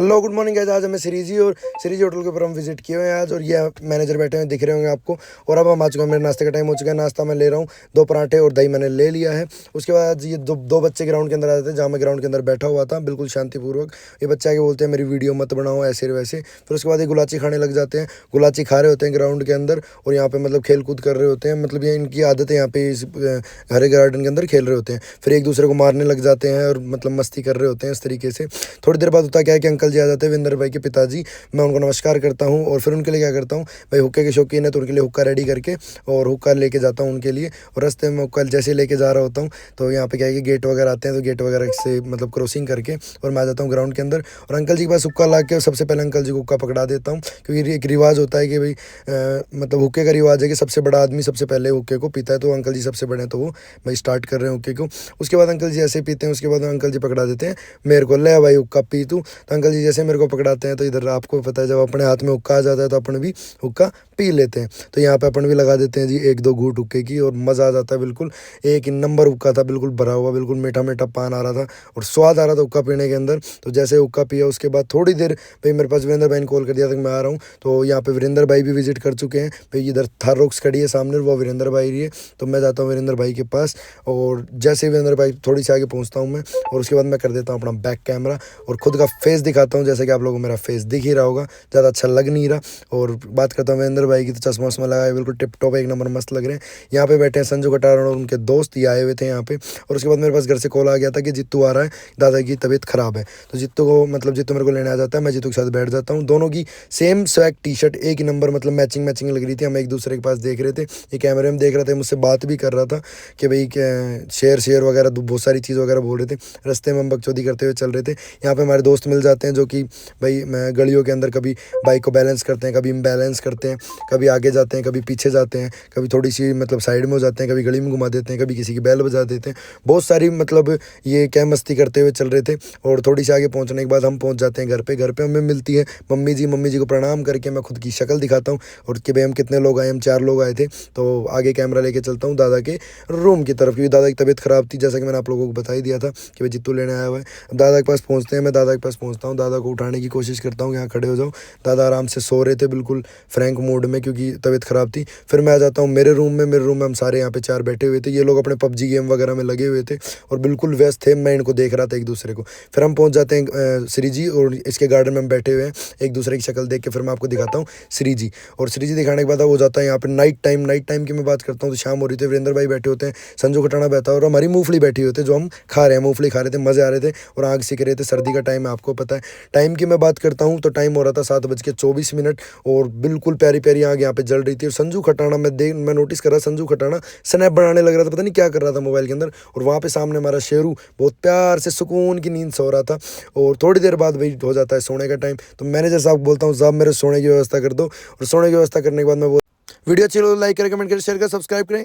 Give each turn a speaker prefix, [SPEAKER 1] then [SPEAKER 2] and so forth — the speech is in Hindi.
[SPEAKER 1] Hello good morning guys. आज हमें श्रीजी और श्रीजी होटल के ऊपर हम विजिट किए हुए हैं आज, और ये मैनेजर बैठे हुए दिख रहे होंगे आपको। और अब हम आ चुके हैं, मेरे नाश्ते का टाइम हो चुका है। नाश्ता मैं ले रहा हूँ, 2 पराठे और दही मैंने ले लिया है। उसके बाद ये दो बच्चे ग्राउंड के अंदर आते थे, जहाँ मैं ग्राउंड के अंदर बैठा हुआ था बिल्कुल शांतिपूर्वक। ये बच्चे आगे बोलते हैं मेरी वीडियो मत बनाओ ऐसे वैसे। फिर उसके बाद ये गुलाची खाने लग जाते हैं, गुलाची खा रहे होते हैं ग्राउंड के अंदर, और यहाँ पे मतलब खेल कूद कर रहे होते हैं। मतलब ये इनकी आदत है, यहाँ पे इस हरे गार्डन के अंदर खेल रहे होते हैं। फिर एक दूसरे को मारने लग जाते हैं और मतलब मस्ती कर रहे होते हैं इस तरीके से। थोड़ी देर बाद होता क्या है कि अंकल जी आ जाते हैं, विंदर भाई के पिताजी। मैं उनको नमस्कार करता हूँ और फिर उनके लिए क्या करता हूँ, भाई हुक्के के शौकीन है तो उनके लिए हुक्का रेडी करके और हुक्का लेके जाता हूँ उनके लिए। और रास्ते में हुक्का जैसे लेके जा रहा होता हूँ तो यहाँ पे क्या है कि गेट वगैरह आते हैं, तो गेट वगैरह से मतलब क्रॉसिंग करके और मैं आ जाता हूँ ग्राउंड के अंदर। और अंकल जी के पास हुक्का ला के सबसे पहले अंकल जी को हुक्का पकड़ा देता हूँ, क्योंकि एक रिवाज होता है कि भाई मतलब हुक्के का रिवाज है कि सबसे बड़ा आदमी सबसे पहले हुक्के को पीता है। तो अंकल जी सबसे बड़े हैं तो वो भाई स्टार्ट कर रहे हैं हुक्के को। उसके बाद अंकल जी ऐसे पीते हैं, उसके बाद अंकल जी पकड़ा देते हैं मेरे को, ले भाई हुक्का पी तू। तो अंकल जी जैसे मेरे को पकड़ाते हैं तो इधर आपको पता है जब अपने हाथ में हुक्का आ जाता है तो अपन भी हुक्का पी लेते हैं। तो यहाँ पे अपन भी लगा देते हैं जी 1-2 घूंट हुक्के की, और मज़ा आ जाता है। बिल्कुल एक नंबर हुक्का था, बिल्कुल भरा हुआ, बिल्कुल मीठा मीठा पान आ रहा था और स्वाद आ रहा था हुक्का पीने के अंदर। तो जैसे हुक्का पिया उसके बाद थोड़ी देर भाई मेरे पास वीरेंद्र भाई ने कॉल कर दिया था कि मैं आ रहा हूँ। तो यहाँ पे वीरेंद्र भाई भी विजिट कर चुके हैं भाई। इधर थार रॉक्स खड़ी है सामने, वो वीरेंद्र भाई रही है। तो मैं जाता हूँ वीरेंद्र भाई के पास, और जैसे वीरेंद्र भाई थोड़ी सी आगे पहुँचता हूँ मैं, और उसके बाद मैं कर देता हूँ अपना बैक कैमरा और खुद का फेस दिखाता हूँ। जैसे कि आप लोगों को मेरा फेस दिख ही रहा होगा, ज़्यादा अच्छा लग नहीं रहा। और बात करता हूँ वीरेंद्र भाई की, तो चश्मा वश्मा लगाए बिल्कुल टिप टॉप एक नंबर मस्त लग रहे हैं। यहाँ पे बैठे हैं संजू कटार और उनके दोस्त, ये आए हुए थे यहाँ पे। और उसके बाद मेरे पास घर से कॉल आ गया था कि जित्तू आ रहा है, दादा की तबीयत ख़राब है। तो जित्तू को मतलब जित्तू मेरे को लेने आ जाता है, मैं जित्तू के साथ बैठ जाता हूँ। दोनों की सेम स्वैग टी शर्ट एक ही नंबर, मतलब मैचिंग लग रही थी। हम एक दूसरे के पास देख रहे थे, ये कैमरे में देख रहे थे, मुझसे बात भी कर रहा था कि भाई शेयर वगैरह बहुत सारी चीज़ वगैरह बोल रहे थे। रास्ते में हम बकचोदी करते हुए चल रहे थे। यहाँ पे हमारे दोस्त मिल जाते हैं जो कि भाई गलियों के अंदर कभी बाइक को बैलेंस करते हैं, कभी इम्बैलेंस करते हैं, कभी आगे जाते हैं, कभी पीछे जाते हैं, कभी थोड़ी सी मतलब साइड में हो जाते हैं, कभी गली में घुमा देते हैं, कभी किसी की बैल बजा देते हैं। बहुत सारी मतलब ये क्या मस्ती करते हुए चल रहे थे। और थोड़ी सी आगे पहुँचने के बाद हम पहुँच जाते हैं घर पे। घर पे हमें मिलती है मम्मी जी को प्रणाम करके मैं खुद की शक्ल दिखाता हूँ और कि भाई हम कितने लोग आए, हम 4 लोग आए थे। तो आगे कैमरा लेके चलता हूँ दादा के रूम की तरफ, क्योंकि दादा की तबीयत ख़राब थी, जैसा कि मैंने आप लोगों को बता ही दिया था कि भाई जित्तू लेने आया हुआ है। दादा के पास पहुँचते हैं, मैं दादा के पास पहुँचता हूँ, दादा को उठाने की कोशिश करता हूँ, यहाँ खड़े हो जाओ। दादा आराम से सो रहे थे बिल्कुल फ्रैंक मूड में, क्योंकि तबीयत ख़राब थी। फिर मैं आ जाता हूँ मेरे रूम में हम सारे यहाँ पे 4 बैठे हुए थे। ये लोग अपने पबजी गेम वगैरह में लगे हुए थे और बिल्कुल व्यस्त थे, मैं इनको देख रहा था एक दूसरे को। फिर हम पहुँच जाते हैं श्री जी, और इसके गार्डन में हम बैठे हुए हैं एक दूसरे की शक्ल देख के। फिर मैं आपको दिखाता हूँ श्री जी, और श्री जी दिखाने के बाद हो जाता है यहाँ पे नाइट टाइम की मैं बात करता हूँ तो शाम हो रही थी। वीरेंद्र भाई बैठे होते हैं, संजू खटाना बैठा और हमारी मूंगफली बैठी होते जो हम खा रहे हैं, मूंगफली खा रहे थे, मज़े आ रहे थे और आग सीख रहे थे। सर्दी का टाइम है, आपको पता है। टाइम की मैं बात करता हूँ तो टाइम हो रहा था 7:24 और बिल्कुल प्यारी प्यारी आग यहाँ पे जल रही थी। और संजू खटाना मैं नोटिस कर रहा, संजू खटाना स्नैप बनाने लग रहा था, पता नहीं क्या कर रहा था मोबाइल के अंदर। और वहाँ पे सामने हमारा शेरू बहुत प्यार से सुकून की नींद सो रहा था। और थोड़ी देर बाद वही हो जाता है सोने का टाइम, तो मैनेजर साहब बोलता हूँ साहब मेरे सोने की व्यवस्था कर दो। और सोने की व्यवस्था करने के बाद मैं वीडियो अच्छी लगे तो लाइक करें, कमेंट करें, शेयर करें, सब्सक्राइब करें।